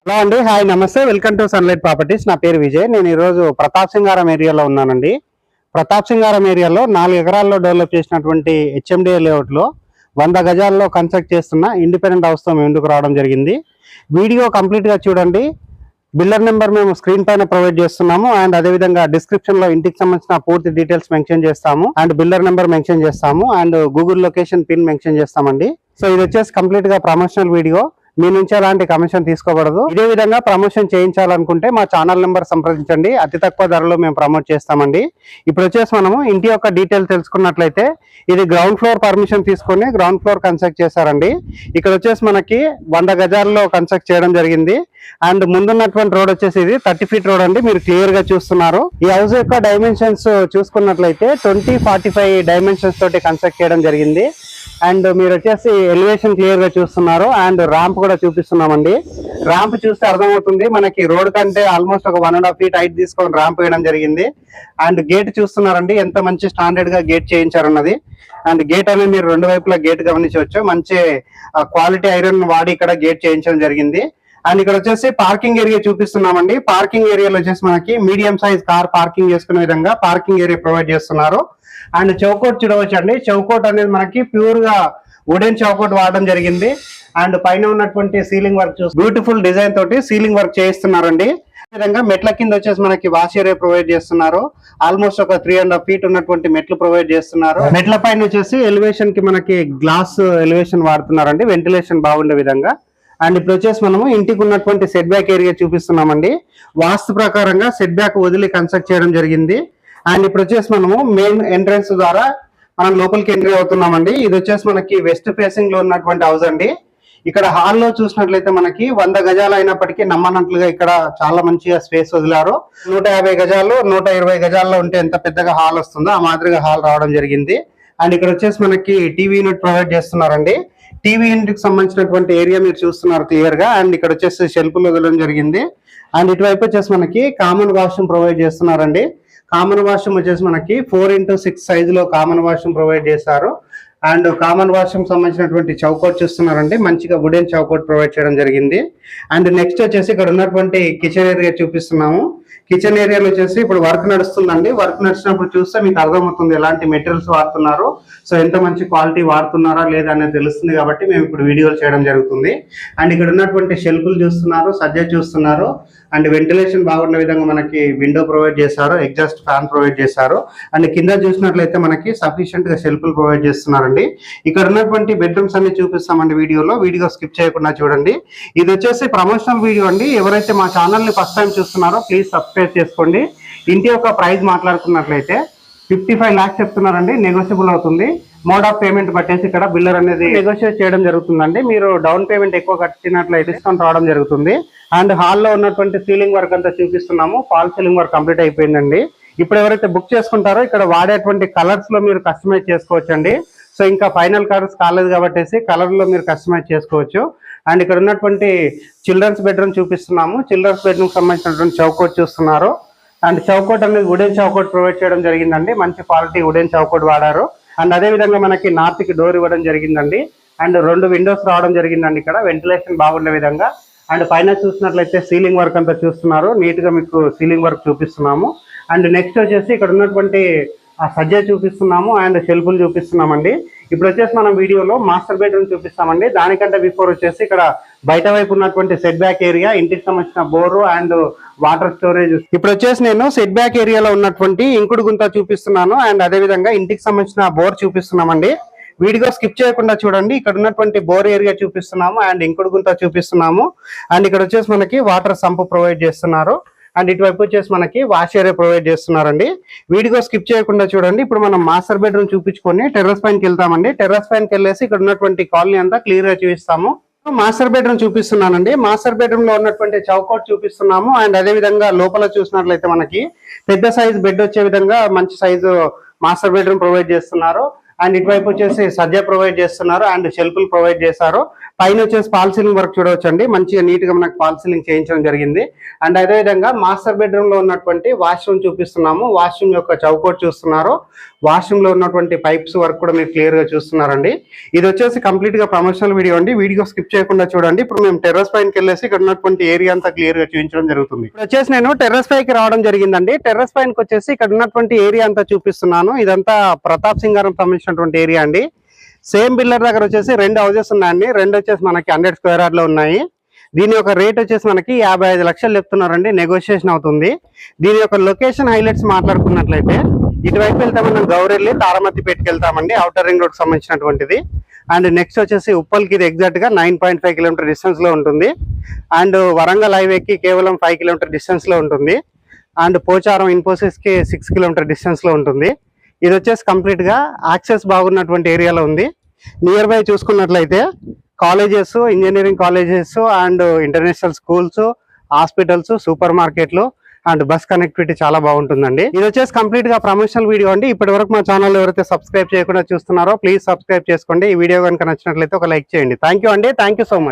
Hello అండి, hi, నమస్తే, welcome to sunlight properties. నా పేరు విజయ్. నేను ఈరోజు ప్రతాప్ సింగారం ఏరియాలో ఉన్నానండి. ప్రతాప్ సింగారం ఏరియాలో 4 ఎకరాల్లో డెవలప్ చేసినటువంటి హెచ్ఎండిఏ లేఅవుట్లో 100 గజాల్లో కన్స్ట్రక్ట్ చేస్తున్న ఇండిపెండెంట్ హౌస్తో మేము ముందుకు రావడం జరిగింది. వీడియో కంప్లీట్గా చూడండి. బిల్డర్ నెంబర్ మేము స్క్రీన్ పైన ప్రొవైడ్ చేస్తున్నాము. అండ్ అదేవిధంగా డిస్క్రిప్షన్ లో ఇంటికి సంబంధించిన పూర్తి డీటెయిల్స్ మెన్షన్ చేస్తాము. అండ్ బిల్డర్ నెంబర్ మెన్షన్ చేస్తాము. And Google location pin mention చేస్తామండి. సో ఇది వచ్చేసి కంప్లీట్ గా ప్రమోషనల్ వీడియో. మీ నుంచి ఎలాంటి కమిషన్ తీసుకోబడదు. ఇదే విధంగా ప్రమోషన్ చేయించాలనుకుంటే మా ఛానల్ నెంబర్ సంప్రదించండి. అతి తక్కువ ధరలో మేము ప్రమోట్ చేస్తామండి. ఇప్పుడు వచ్చేసి మనము ఇంటి యొక్క డీటెయిల్ తెలుసుకున్నట్లయితే ఇది గ్రౌండ్ ఫ్లోర్ పర్మిషన్ తీసుకొని గ్రౌండ్ ఫ్లోర్ కన్స్ట్రక్ట్ చేశారండి. ఇక్కడ వచ్చేసి మనకి 100 గజాల్లో కన్స్ట్రక్ట్ చేయడం జరిగింది. అండ్ ముందున్నటువంటి రోడ్ వచ్చేసి ఇది 30 ఫీట్ రోడ్ అండి. మీరు క్లియర్ గా చూస్తున్నారు. ఈ హౌస్ యొక్క డైమెన్షన్స్ చూసుకున్నట్లయితే 20-45 డైమెన్షన్స్ తోటి కన్స్ట్రక్ట్ చేయడం జరిగింది. అండ్ మీరు వచ్చేసి ఎలివేషన్ క్లియర్ గా చూస్తున్నారు. అండ్ ర్యాంప్ కూడా చూపిస్తున్నామండి. ర్యాంప్ చూస్తే అర్థమవుతుంది మనకి రోడ్ కంటే ఆల్మోస్ట్ ఒక 1.5 ఫీట్ హైట్ తీసుకొని ర్యాంప్ వేయడం జరిగింది. అండ్ గేట్ చూస్తున్నారండి, ఎంత మంచి స్టాండర్డ్ గా గేట్ చేయించారన్నది. అండ్ గేట్ అనేది మీరు 2 వైపులా గేట్ గమనించవచ్చు. మంచి క్వాలిటీ ఐరన్ వాడి ఇక్కడ గేట్ చేయించడం జరిగింది. అండ్ ఇక్కడ వచ్చేసి పార్కింగ్ ఏరియా చూపిస్తున్నామండి. పార్కింగ్ ఏరియాలో వచ్చేసి మనకి మీడియం సైజ్ కార్ పార్కింగ్ చేసుకునే విధంగా పార్కింగ్ ఏరియా ప్రొవైడ్ చేస్తున్నారు. అండ్ చౌకోట్ చూడవచ్చు అండి. చౌకోట్ అనేది మనకి ప్యూర్ గా వుడెన్ చౌకోట్ వాడడం జరిగింది. అండ్ పైన ఉన్నటువంటి సీలింగ్ వర్క్ చూసి బ్యూటిఫుల్ డిజైన్ తోటి సీలింగ్ వర్క్ చేయిస్తున్నారండి. విధంగా మెట్ల కింద వచ్చేసి మనకి వాష్ ఏరియా ప్రొవైడ్ చేస్తున్నారు. ఆల్మోస్ట్ ఒక 3.5 ఫీట్ ఉన్నటువంటి మెట్లు ప్రొవైడ్ చేస్తున్నారు. మెట్ల పైన వచ్చేసి ఎలివేషన్ కి మనకి గ్లాస్ ఎలివేషన్ వాడుతున్నారండి, వెంటిలేషన్ బాగుండే విధంగా. అండ్ ఇప్పుడు వచ్చేసి మనము ఇంటికి ఉన్నటువంటి సెట్ బ్యాక్ ఏరియా చూపిస్తున్నామండి. వాస్తు ప్రకారంగా సెట్ బ్యాక్ వదిలి కన్స్ట్రక్ట్ చేయడం జరిగింది. అండ్ ఇప్పుడు వచ్చేసి మనము మెయిన్ ఎంట్రన్స్ ద్వారా మనం లోపలికి ఎంట్రీ అవుతున్నామండి. ఇది వచ్చేసి మనకి వెస్ట్ ఫేసింగ్ లో ఉన్నటువంటి హౌస్ అండి. ఇక్కడ హాల్లో చూసినట్లయితే మనకి 100 గజాలు అయినప్పటికీ నమ్మనట్లుగా ఇక్కడ చాలా మంచిగా స్పేస్ వదిలారు. 150 గజాలు 120 గజాల్లో ఉంటే ఎంత పెద్దగా హాల్ వస్తుందో ఆ మాదిరిగా హాల్ రావడం జరిగింది. అండ్ ఇక్కడ వచ్చేసి మనకి టీవీ యూనిట్ ప్రొవైడ్ చేస్తున్నారండి. టీవీ యూనిట్ కి సంబంధించినటువంటి ఏరియా మీరు చూస్తున్నారు క్లియర్ గా. అండ్ ఇక్కడ వచ్చేసి షెల్ఫ్లు వదలడం జరిగింది. అండ్ ఇటువైపు వచ్చేసి మనకి కామన్ వాష్రూమ్ ప్రొవైడ్ చేస్తున్నారండి. కామన్ వాష్రూమ్ వచ్చేసి మనకి 4x6 సైజులో కామన్ వాష్రూమ్ ప్రొవైడ్ చేశారు. అండ్ కామన్ వాష్రూమ్ సంబంధించినటువంటి చౌకోట్ చూస్తున్నారండి, మంచిగా వుడెన్ చౌకోట్ ప్రొవైడ్ చేయడం జరిగింది. అండ్ నెక్స్ట్ వచ్చేసి ఇక్కడ ఉన్నటువంటి కిచెన్ ఏరియా చూపిస్తున్నాము. కిచెన్ ఏరియాలో వచ్చేసి ఇప్పుడు వర్క్ నడుస్తుందండి. వర్క్ నడిచినప్పుడు చూస్తే మీకు అర్థమవుతుంది ఎలాంటి మెటీరియల్స్ వాడుతున్నారు, సో ఎంత మంచి క్వాలిటీ వాడుతున్నారా లేదా అనేది తెలుస్తుంది. కాబట్టి మేము ఇప్పుడు వీడియోలు చేయడం జరుగుతుంది. అండ్ ఇక్కడ ఉన్నటువంటి షెల్ఫ్లు చూస్తున్నారు, సజ్జ చూస్తున్నారు. అండ్ వెంటిలేషన్ బాగున్న విధంగా మనకి విండో ప్రొవైడ్ చేశారు, ఎగ్జాస్ట్ ఫ్యాన్ ప్రొవైడ్ చేశారు. అండ్ కింద చూసినట్లయితే మనకి సఫిషియెంట్ గా షెల్ఫ్లు ప్రొవైడ్ చేస్తున్నారండి. ఇక్కడ ఉన్నటువంటి బెడ్రూమ్స్ అన్ని చూపిస్తామండి వీడియోలో. వీడియో స్కిప్ చేయకుండా చూడండి. ఇది వచ్చేసి ప్రమోషనల్ వీడియో అండి. ఎవరైతే మా ఛానల్ ని ఫస్ట్ టైం చూస్తున్నారో ప్లీజ్ సబ్స్క్రైబ్ చేసుకోండి. ఇంటి యొక్క ప్రైస్ మాట్లాడుకున్నట్లయితే 55 lakhs చెప్తున్నారండి, నెగోషియబుల్ అవుతుంది. మోడ్ ఆఫ్ పేమెంట్ బట్టేసి ఇక్కడ బిల్లర్ అనేది నెగోషియేట్ చేయడం జరుగుతుందండి. మీరు డౌన్ పేమెంట్ ఎక్కువ కట్టినట్లయితే డిస్కౌంట్ రావడం జరుగుతుంది. అండ్ హాల్లో ఉన్నటువంటి సీలింగ్ వర్క్ అంతా చూపిస్తున్నాము. ఫాల్ సీలింగ్ వర్క్ కంప్లీట్ అయిపోయిందండి. ఇప్పుడు ఎవరైతే బుక్ చేసుకుంటారో ఇక్కడ వాడేటువంటి కలర్స్ లో మీరు కస్టమైజ్ చేసుకోవచ్చండి. సో ఇంకా ఫైనల్ కలర్స్ కాలేదు కాబట్టి కలర్ లో మీరు కస్టమైజ్ చేసుకోవచ్చు. అండ్ ఇక్కడ ఉన్నటువంటి చిల్డ్రన్స్ బెడ్రూమ్ చూపిస్తున్నాము. చిల్డ్రన్స్ బెడ్రూమ్ సంబంధించినటువంటి చౌకోట్ చూస్తున్నారు. అండ్ చౌకోట్ అనేది వుడెన్ చౌకోట్ ప్రొవైడ్ చేయడం జరిగిందండి. మంచి క్వాలిటీ వుడెన్ చౌకోట్ వాడారు. అండ్ అదే విధంగా మనకి నార్త్ కి డోర్ ఇవ్వడం జరిగిందండి. అండ్ 2 విండోస్ రావడం జరిగిందండి. ఇక్కడ వెంటిలేషన్ బాగుండే విధంగా. అండ్ పైన చూసినట్లయితే సీలింగ్ వర్క్ అంతా చూస్తున్నారు. నీట్ గా మీకు సీలింగ్ వర్క్ చూపిస్తున్నాము. అండ్ నెక్స్ట్ వచ్చేసి ఇక్కడ ఉన్నటువంటి సజ్జ చూపిస్తున్నాము. అండ్ షెల్ఫ్లు చూపిస్తున్నామండి. ఇప్పుడు వచ్చేసి మనం వీడియోలో మాస్టర్ బెడ్రూమ్ చూపిస్తామండి. దానికంటే బిఫోర్ వచ్చేసి ఇక్కడ బయట వైపు ఉన్నటువంటి సెట్ బ్యాక్ ఏరియా, ఇంటికి సంబంధించిన బోరు అండ్ వాటర్ స్టోరేజ్. ఇప్పుడు వచ్చేసి నేను సెట్ బ్యాక్ ఏరియాలో ఉన్నటువంటి ఇంకుడు గుంత చూపిస్తున్నాను. అండ్ అదే విధంగా ఇంటికి సంబంధించిన బోర్ చూపిస్తున్నామండి. వీడియో స్కిప్ చేయకుండా చూడండి. ఇక్కడ ఉన్నటువంటి బోర్ ఏరియా చూపిస్తున్నాము అండ్ ఇంకుడు గుంత చూపిస్తున్నాము. అండ్ ఇక్కడ వచ్చేసి మనకి వాటర్ సంప్ ప్రొవైడ్ చేస్తున్నారు. అండ్ ఇటువైపు వచ్చేసి మనకి వాష్ ఏరియా ప్రొవైడ్ చేస్తున్నారండి. వీడియో స్కిప్ చేయకుండా చూడండి. ఇప్పుడు మనం మాస్టర్ బెడ్రూమ్ చూపించుకొని టెర్రస్ పైనకి వెళ్తామండి. టెర్రస్ పైనకి వెళ్ళేసి ఇక్కడ ఉన్నటువంటి కాలనీ అంతా క్లియర్ గా చూపిస్తాము. మాస్టర్ బెడ్రూమ్ చూపిస్తున్నానండి. మాస్టర్ బెడ్రూమ్ లో ఉన్నటువంటి చౌకోట్ చూపిస్తున్నాము. అండ్ అదే విధంగా లోపల చూసినట్లయితే మనకి పెద్ద సైజ్ బెడ్ వచ్చే విధంగా మంచి సైజు మాస్టర్ బెడ్రూమ్ ప్రొవైడ్ చేస్తున్నారు. అండ్ ఇటువైపు వచ్చేసి సజ్జ ప్రొవైడ్ చేస్తున్నారు. అండ్ షెల్ఫ్లు ప్రొవైడ్ చేశారు. పైన వచ్చేసి ఫాల్ సీలింగ్ వర్క్ చూడవచ్చు అండి, మంచిగా నీట్ గా మనకు ఫాల్ సీలింగ్ చేయించడం జరిగింది. అండ్ అదే విధంగా మాస్టర్ బెడ్రూమ్ లో ఉన్నటువంటి వాష్రూమ్ చూపిస్తున్నాము. వాష్రూమ్ యొక్క చౌకోట్ చూస్తున్నారు, వాష్రూమ్ లో ఉన్నటువంటి పైప్స్ వర్క్ కూడా మీరు క్లియర్ గా చూస్తున్నారండి. ఇది వచ్చేసి కంప్లీట్ గా ప్రమోషనల్ వీడియో అండి, వీడియో స్కిప్ చేయకుండా చూడండి. ఇప్పుడు మేము టెర్రస్ పైనకి వెళ్ళేసి ఇక్కడ ఉన్నటువంటి ఏరియా అంతా క్లియర్ గా చూపించడం జరుగుతుంది. ఇప్పుడు వచ్చేసి నేను టెర్రస్ పైకి రావడం జరిగిందండి. టెర్రస్ పైనకి వచ్చేసి ఇక్కడ ఉన్నటువంటి ఏరియా అంతా చూపిస్తున్నాను. ఇదంతా ప్రతాప్ సింగారం సంబంధించినటువంటి ఏరియా అండి. సేమ్ బిల్డర్ దగ్గర వచ్చేసి 2 హౌసెస్ ఉన్నాయండి. 2 వచ్చేసి మనకి 100 స్క్వేర్ యార్డ్ లో ఉన్నాయి. దీని యొక్క రేట్ వచ్చేసి మనకి 55 లక్షలు చెప్తున్నారండి, నెగోషియేషన్ అవుతుంది. దీని యొక్క లొకేషన్ హైలైట్స్ మాట్లాడుకున్నట్లయితే ఇటువైపు వెళ్తే మనం గౌరెల్లి తారమతిపేటకి వెళ్తామండి, ఔటర్ రింగ్ రోడ్ సంబంధించినటువంటిది. అండ్ నెక్స్ట్ వచ్చేసి ఉప్పల్కి ఇది ఎగ్జాక్ట్ గా 9.5 కిలోమీటర్ డిస్టెన్స్ లో ఉంటుంది. అండ్ వరంగల్ హైవేకి కేవలం 5 కిలోమీటర్ డిస్టెన్స్ లో ఉంటుంది. అండ్ పోచారం ఇన్ఫోసిస్ కి 6 కిలోమీటర్ డిస్టెన్స్ లో ఉంటుంది. ఇది వచ్చేసి కంప్లీట్ గా యాక్సెస్ బాగున్నటువంటి ఏరియాలో ఉంది. నియర్ బై చూసుకున్నట్లయితే colleges, engineering colleges and international schools, hospitals, super మార్కెట్లు అండ్ బస్ కనెక్టివిటీ చాలా బాగుంటుందండి. ఇది వచ్చేసి కంప్లీట్ గా ప్రమోషనల్ వీడియో అండి. ఇప్పటి వరకు మా ఛానల్ ఎవరైతే సబ్స్క్రైబ్ చేయకుండా చూస్తున్నారో ప్లీజ్ సబ్స్క్రైబ్ చేసుకోండి. ఈ వీడియో కనుక నచ్చినట్లయితే ఒక లైక్ చేయండి. థ్యాంక్ యూ అండి, థ్యాంక్ యూ సో మచ్.